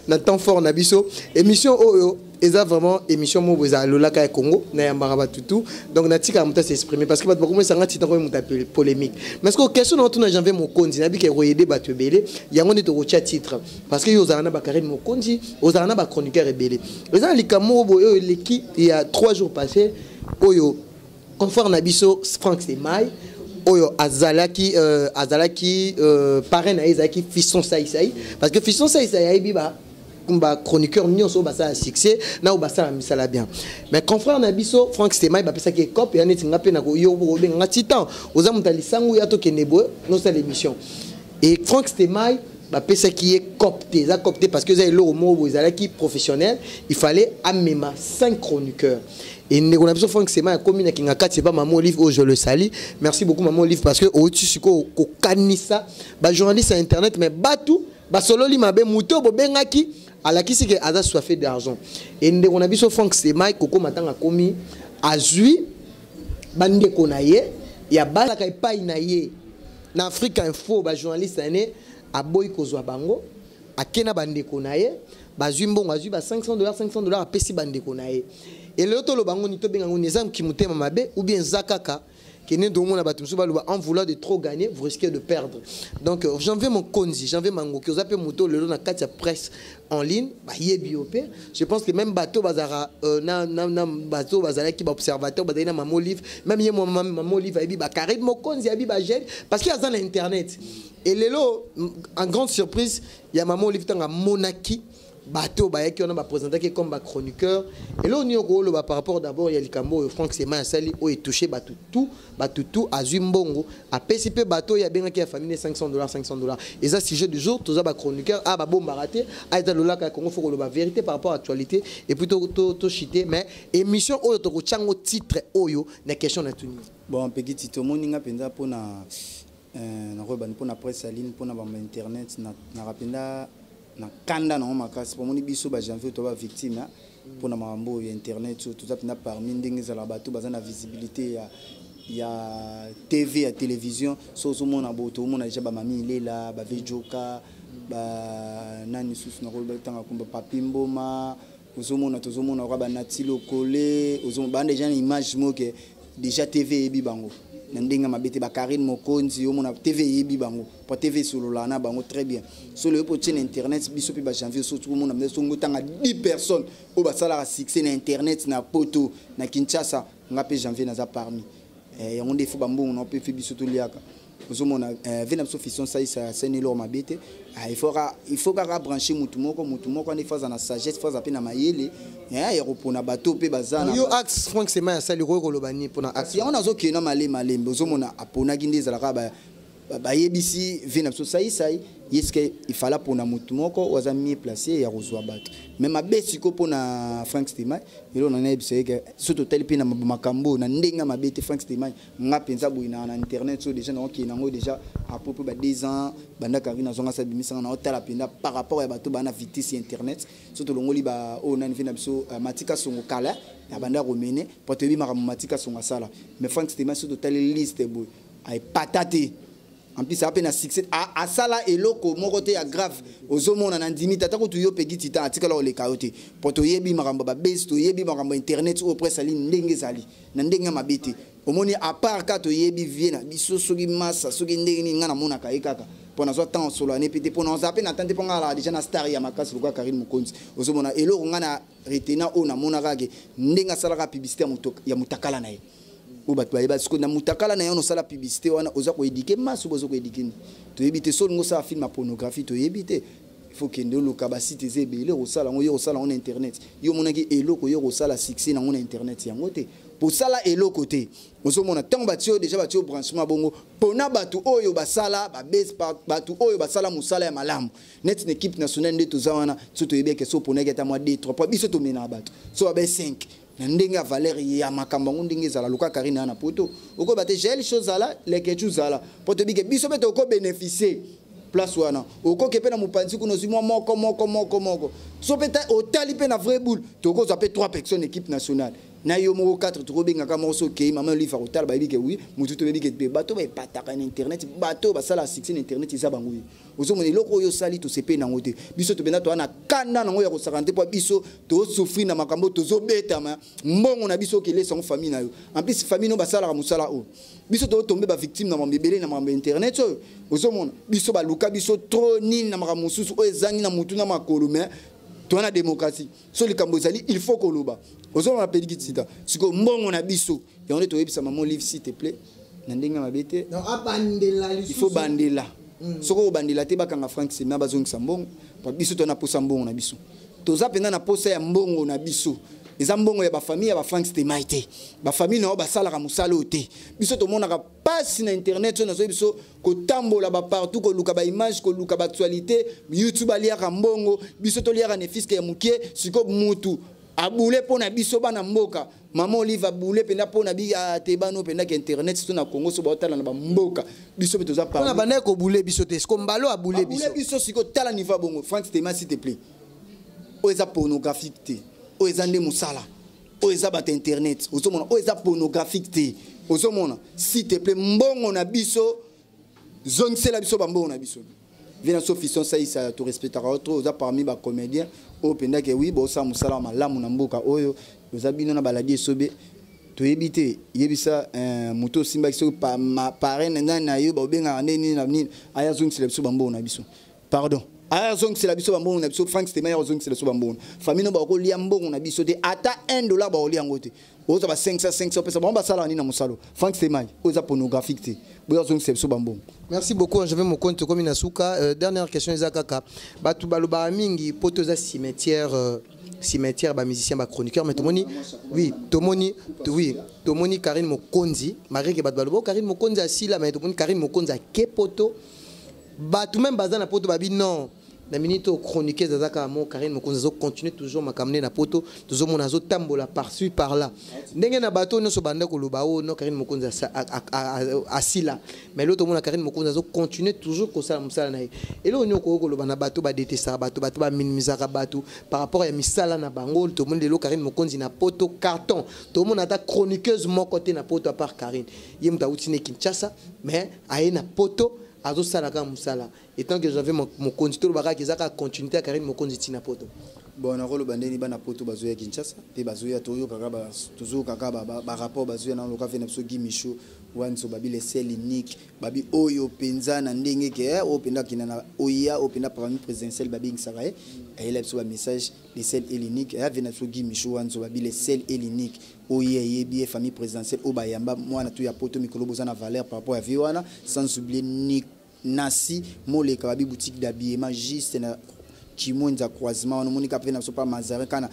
na temps fort na biso émission oyo eza vraiment émission mo boza lolaka Congo na yambara tutu donc na tika muta s'exprimer parce que ba beaucoup sanga titan ko muta polémique mais que question na tuna j'avais mon compte na bi ke royede ba tebele yango ne to rocha titre parce que yo zana ba Karine mon compte ozana ba chroniqueur rebelle eza likamo boyo l'équipe il y a 3 jours passés oyo confort na biso Frank Semai oyo azalaki parrain na ezaki Fiston Saïsaï parce que Fiston Saïsaï biba kumba chroniqueur nyonso ba ça succès na ba ça misala bien mais confrère na biso Frank Semai ba pesa ki cop ya neti ngape na ko yo bo benga titan oza mutali sangu ya to kenebo no ça l'émission et Frank Semai ba pesa ki copté za copté parce que za lo mo bo ezalaki professionnel il fallait amema 5 chroniqueurs. Et nous avons Frank Semai comme na kinga kati ba maman Olive je le salue merci beaucoup maman Olive parce que au dessus ko kanisa ba journaliste à internet mais batu ba solo li mabe muto bo bengaki alakisi ke aza soifé d'argent et nous avons Frank Semai koko matanga komi azui bande konaye ya bala kai pai na ye na Afrique Info ba journaliste ane a boy kozwa bango akena bande konaye bazui mbongo azui ba $500 a pesi bande konaye. Et le to lo bango ni to benga ngoni ezam ki mutema mabe ou bien zakaka kene dongo na batumsu ba en vouloir de trop gagner vous risquez de perdre donc j'en veux mon konzi j'en veux mango ki ozape muto le na kati presse en ligne ba yebiopé je pense que même bateau bazara na bateau bazala ki ba observateur bazali na maman Olive même yé maman Olive abi ba Karine Mokonzi abi ba jeune parce qu'il y a dans internet et lelo en grande surprise il y a maman Olive tanga monaki bateau ba qui on a présenté comme chroniqueur et là on y a par rapport d'abord il y a likambo Frank Semai sali o est touché batutu azumbongo a PCP bateau il y a bien qui a famille $500 et ça sujet du jour tous ba chroniqueur ba bomba raté a dans le lac Congo faut que la vérité par rapport à l'actualité et plutôt to chité mais émission oyo to chango titre oyo na question na tuni bon petit tito moninga penza pona pour la presse en ligne, pour internet, na rapenda na kanda na makasi pour moni biso ba janvier to ba victime pour na mambo internet tout ça pina parmi ndenge za la bato bazana visibilité ya TV ya télévision so so mona boto mona déjà ba mami lela ba vejoka ba nani susu na ko ba tanga kumba papimboma ozomona tozomona kwa ba natilo kole ozomba déjà une image moke déjà TV ebi bango ndinga mabete ba Karine Mokonzi yo mona TV yebi bango pour TV solo la na bango très bien sur le pour internet biso pe ba janvier so tout le monde so ngotanga 10 personnes au ba sala succès na internet na poto na Kinshasa ngape janvier na za parmi ya ngonde fu bambongo na pe fi biso to liaka ozomona vena biso fission ça c'est ne leur mabete il faut ka brancher mutu moko ne faza na sagesse faza pe na mayele ya repona bato pe bazana yo axe Frank Sema ya sali ko lobani pona axe ya on azo ke na malembe ozomona apona ginde za la ba yebisi vena biso sai yeske il fallait pona mutu moko waza mieux placé ya rozwa bato même abesi ko pona Frank Sema ilo na nebise ke surtout tel pe na makambo na ndenga mabete Frank Sema nga penza boina na internet so déjà na ki nango déjà à propos ba 10 ans banda Karina zonga sa bimisa na hôtel apenda par rapport à bato bana vitesse internet surtout longoli ba o na vena biso matika songo kala ya banda romene pour te bi matika songa sala mais Frank Sema surtout tel liste boy ay patate en plus ça a peine à succès à sala eloko mon côté à grave ozomona na ndimi tata ko tuyo pegi tita atikala ole kaote poto yebi makambo ba base to yebi makambo internet au presse ali ndenge zali na ndenge mabete omoni à part ka to yebi viena biso soki massa soki ndenge ni ngana mona kaikaka pona so temps solo ane pete pona on appelle na tante ponga la déjà na star ya makasi lokwa Karine Mokonzi ozomona eloko ngana retena o na mona kake ndenge sala ka publicité ya mutakala na ye ou bato ba siko na mutakala na yo no sala publicité wana oza ko éduquer maso bozo ko éduquer to yebite so ngo sa film pornographie to yebite il faut que ndelo ka ba site zebele o sala ngo yo sala on internet yo monaki eloko yo sala succès na on internet yango te pour sala eloko te ozo mona tant batio déjà batio branchement bongo pona batu oyo basala ba base batu oyo basala musala ya malamu net une équipe nationale de tozawana so to yebeke so pona keta moi 2 3 biso to mena batu so ba 5 ndenge valeur ya makambo ndenge zala luka Karina na poto oko bate gel chose zala leketu zala poto bike biso beto ko bénéficier place wana oko kepe na mupanzi kuno si moko so peta otali pe na vrai boule toko za pe 3 personnes équipe nationale na yo mo 4 to benga ka mo so ke mama li fa otala ba bike oui mutu to bike be bato ba pataka na internet bato ba sala succès na internet za bangu ozo moni loko yo sali to sepe na ngote biso to bena to ana kanda na ngo ya ko 50 po biso to souffrir na makambo to zo beta ma mbongo na biso ke lesa famille na yo en plus famille no ba sala ka musala o biso to tomber ba victime na mambebele na mambo internet ozo mona biso ba luka biso trop nini na makambo susu o ezangi na mutu na makolo mais to na démocratie so likambo zali il faut koloba ozo na pedi kitita siko mbongo na biso ya on to yebisa maman livre s'il te plaît na ndenga mabete non abandela il faut bandela soko bandela te bakanga Frank Sema bazongisa mbongo pa biso to na posa mbongo na biso toza pena na posa ya mbongo na biso eza mbongo ya ba famille ya ba Frank Sema ite ba famille na ba sala ka musala ote biso to mona ka passe na internet so na so biso ko tambola ba partout ko luka ba image ko luka ba actualité YouTube alia ka mbongo biso to lia ka ne fiske ya mukie siko mutu abule pona biso bana mboka maman Olive abule pena pona bi atebano pena ke internet so na Congo so ba otala na ba mboka biso beto za parler na bana ko bule biso te ko mbalo abule biso siko tala niveau bongo Frank Sema s'il te plaît o eza pornographique te o eza nde musala o eza ba internet ozomona o eza pornographique te ozomona s'il te plaît mbongo na biso zongisela biso ba mbongo na biso vient so fission ça to respectera autre oza parmi ba comédiens o penda ke oui bo sa musala malamu na mboka oyo oza bino na baladi sobe to yebite yebisa moto simba kiso pa parrain na yo ba benga nini na nini aya zongisela biso ba mbongo na biso pardon aya zongisela biso ba mbongo na biso Frank Sema ya zongisela biso ba mbongo famille no ba ko lia mbongo na biso te ata $1 ba olia ngote oza ba 500 pesa ba sala ni na musalo Frank Sema oza pornographique te boya zongisela biso ba mbongo. Merci beaucoup, je vais mon compte comme Inasuka. Dernière question Izakaka. Batu baloba mingi poto za cimetière ba musicien ba chroniqueur mais tomoni tomoni Karine Mokonzi Marie ke batu baloba Karine Mokonzi asila mais tomoni Karine Mokonzi a ke poto batu même bazana poto babi non na minute au chroniquer zazaka mo Karine Mokonzi continuer toujours makamne na poto toujours mon azo tambola par-ci par-là ndenge na bato no so banda ko lobao no Karine Mokonzi asila mais l'autre mon Karine Mokonzi azo continuer toujours ko sala musala na et là on ko ko lobana bato ba détester bato ba minimisaka bato par rapport à misala na bango tout le monde le Karine Mokonzi na poto carton tout le monde ata chroniqueuse mon côté na poto à part Karine yemta utine Kinshasa mais aye na poto azo salaka musala et tant que j'avais mon conducteur le baka qui zaka continuité à Karine Mokonzi tina poto bon na rolo bandeni bana poto bazoya Kinshasa pe bazoya toyo kaka ba toujours kaka ba rapport bazoya na loka fena so Gimisho wanso babi les sel unique babi oyo penza na ndenge ke o penda kinana oya o penda parmi présidentiel babi ngisaka et là so ba message les sel unique et vena so Gimisho wanso babi les sel unique oya yebi famille présidentielle o bayamba mwana to ya poto mikolo bozana valeur par rapport à viwana sans oublier ni nasi moleka babi boutique d'habillement juste na Kimonza croisement on monika pena so pas Mazarin kana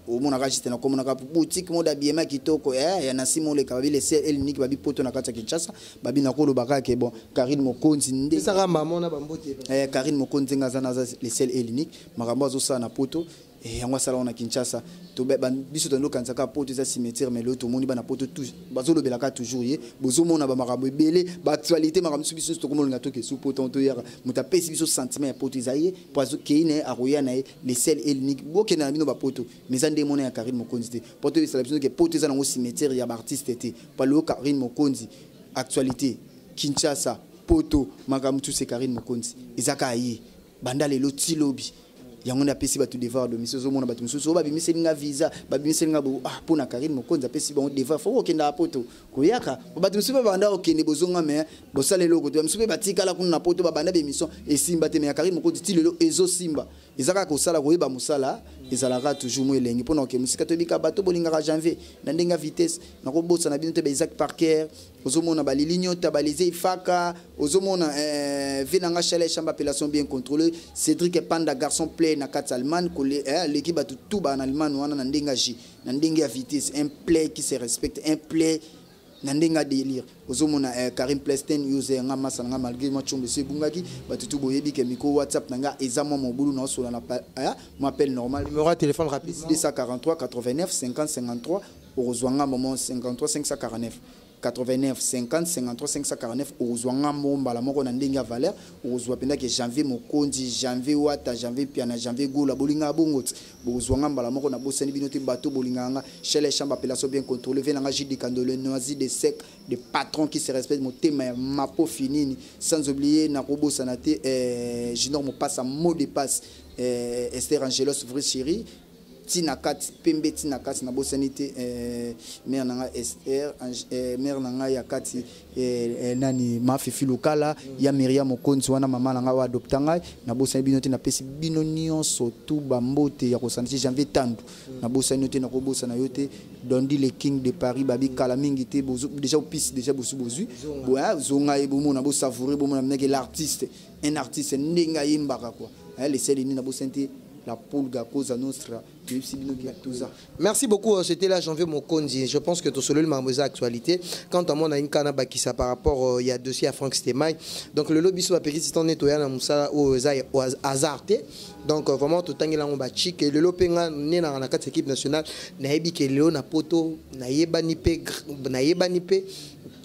o mona juste na komona ka boutique mo d'habillement kitoko ya nasi moleka babi les sel unique babi poto na kata Kinshasa babi na kolo baka ke bon Karine Mokonzi nde saka mama na bambote Karine Mokonzi ngazana les sel unique makambo zo sa na poto et yango sala on a Kinshasa to biso to ndokanza ka poto za cimetière mais l'autre moni bana poto tout bazo lobela ka toujours ye bozo mona ba makambo ebele ba actualité makambo biso to komo ngato ke sous poto to yera muta pesi biso sentiment ya poto zaye poazo keine aroya na les sel elnik boke na bino ba poto mais ande mona ya Karine Mokonzi te poto ça biso ke poto za na cimetière ya ba artiste te pa le Karine Mokonzi actualité Kinshasa poto makambo tout c'est Karine Mokonzi ezaka yi banda le loti lobby yango na pesi batu devoir de mission zo mona batu mususu ba bimiseli nga visa ba bimiseli nga pona Karine Mokonzi pesi ba devoir fo okenda poto koyaka batu mususu banda okende bozonga me bosale loko to mususu batika la kuna na poto ba banda be mission et simba te me Karine Mokonzi ti lelo ezo simba ezaka ko sala koyeba musala ezalaka toujours mo elengi pona ke musika to bika bato bolinga janvier na ndenga vitesse na ko bossa na bino te ba Isaac Parker ozomona ba lilinyo tabalize ifaka ozomona venanga chalet chambre appellation bien contrôlée Cédric Panda garçon play na Catalman l'équipe a tout ba en Allemagne wana na ndenga ji na ndenga vitesse un play qui se respecte un play na ndenga délire ozomona Karim Plesten user nga masa nga malgré moi chombe se bungaki batutu boyebi ke miko WhatsApp nanga ezamo mobulu na sola na m'appelle normal numéro téléphone rapide 243 89 50 53 ozwanga moment 53 549 89 50 53 549 ozwanga mbala moko na ndenge ya valeur ozwa penda ke janvier Mokonzi janvier wata janvier piana janvier gola bolinga bongoti ozwanga mbala moko na bosani binote bateau bolinganga chez les chambres appellation bien contrôlée venanga Jidi Kandole noisi de sec des patrons qui se respectent mon thème ma peau finini sans oublier na robo sanate Junior mo passe à mot de passe Esther Angelos vrai chérie Tinakat pembe tinakat na bosanité mère nanga Esther mère nanga yakati nani mafifi lokala ya Myriam Mokonzi wana mama nanga wa adoptanga na bosani binote na pesi bino nyonso tout bambote ya kosanti janvier tandu na bosani yote na kobosa na yote Dondi le king de Paris babi kala mingi te bozo déjà au piste déjà bosu bozu boya zonga e bomo na bo savourer bomo na meke l'artiste un artiste ndenga yimbaka quoi les selini na bosante la Pulga Cosa Nostra. Merci beaucoup, c'était là Janvier Mokonzi. Je pense que tout seul le actualité. Quand on a une canne qui ça par rapport il y a dossier à Franck Stemay. Donc le lobby sur la péri c'est en nettoyant la moussa au hasardé. Donc vraiment tout temps il a un bâti que le lopenga né dans la 4 équipe nationale naebi que Léo na poto naeba nipe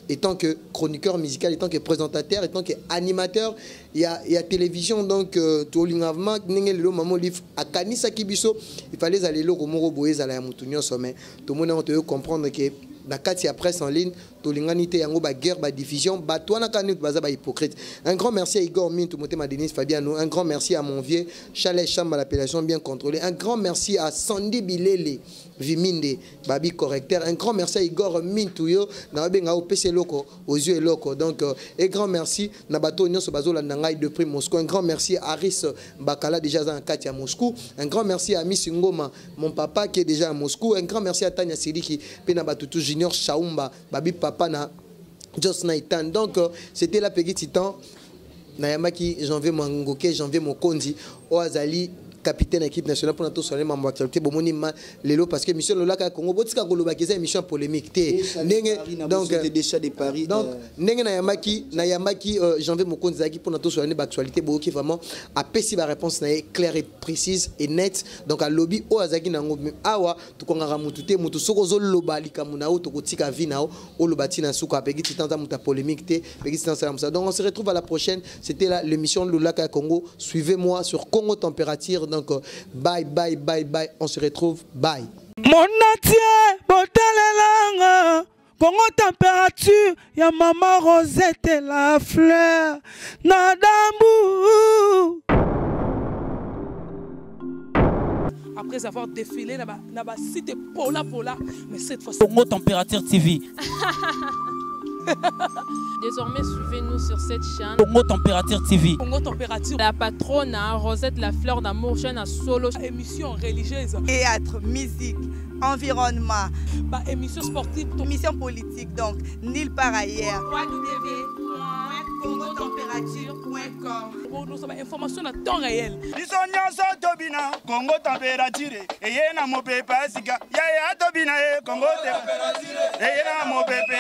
étant que chroniqueur musical, étant que présentateur, étant que animateur, il y a télévision donc tout l'ingavement le maman livre à Kanisa Kibiso, il fallait aller le Romoro Boez à la Moutounion sommet. Tout le monde a comprendre que la Katia presse en ligne, tout l'inganité yango ba guerre ba division, ba toi na kanut baza ba hypocrite. Un grand merci à Igor Min, tout ma Denise Fabiano, un grand merci à mon vieux Chalet Chambre à l'appellation bien contrôlée. Un grand merci à Sandy Bilele Viminde, Babi correcteur. Un grand merci à Igor Mintuyo, Nabenga au PC Loco, aux yeux et loco. Donc, un grand merci Nabato Nyoso Bazola Nangai de Prix Moscou. Un grand merci à Aris Bakala, déjà dans Katia Moscou. Un grand merci à Miss Ngoma, mon papa qui est déjà à Moscou. Un grand merci à Tania Sidiki, Penabatutu Junior Shaumba, Babi Papa na Just Naitan. Donc, c'était la petite temps. Nayamaki, Janvier Mangoke, Janvier Mokonzi, Oazali. capitaine équipe nationale pour notre soirée membre actualité bomoni lelo parce que émission Lolaka Congo botika koloba keza émission polémique té donc déjà des paris donc ndenge na yamaki janvier mokonzi zaki pour notre soirée actualité boki vraiment a pesi ba réponse na claire et précise et nette donc à lobby o azaki nango awa to kongara mutu té mutu soko zo loba likamuna o to kotika vinao o lobati na suka peki titanta muta polémique té peki titanta ça. Donc on se retrouve à la prochaine. C'était l'émission Lolaka Congo. Suivez-moi sur Congo Température. Donc bye bye bye bye. On se retrouve. Bye. Mon atier, botalelanga. Congo Température, ya maman Rosette et la fleur. Nadambu. Après avoir défilé, n'a cité Pola, mais cette fois Congo Température TV. Désormais, suivez-nous sur cette chaîne. Congo Température TV. Congo Température. La patronne, Rosette la fleur d'amour, chaîne à solo. Émission religieuse. Théâtre, musique, environnement. Émission sportive. Émission politique, donc nulle part ailleurs. www.congotempérature.com. Nous avons information à temps réel. Congo Température. Et y a mon pépé, Congo Température. Et y a mon pépé,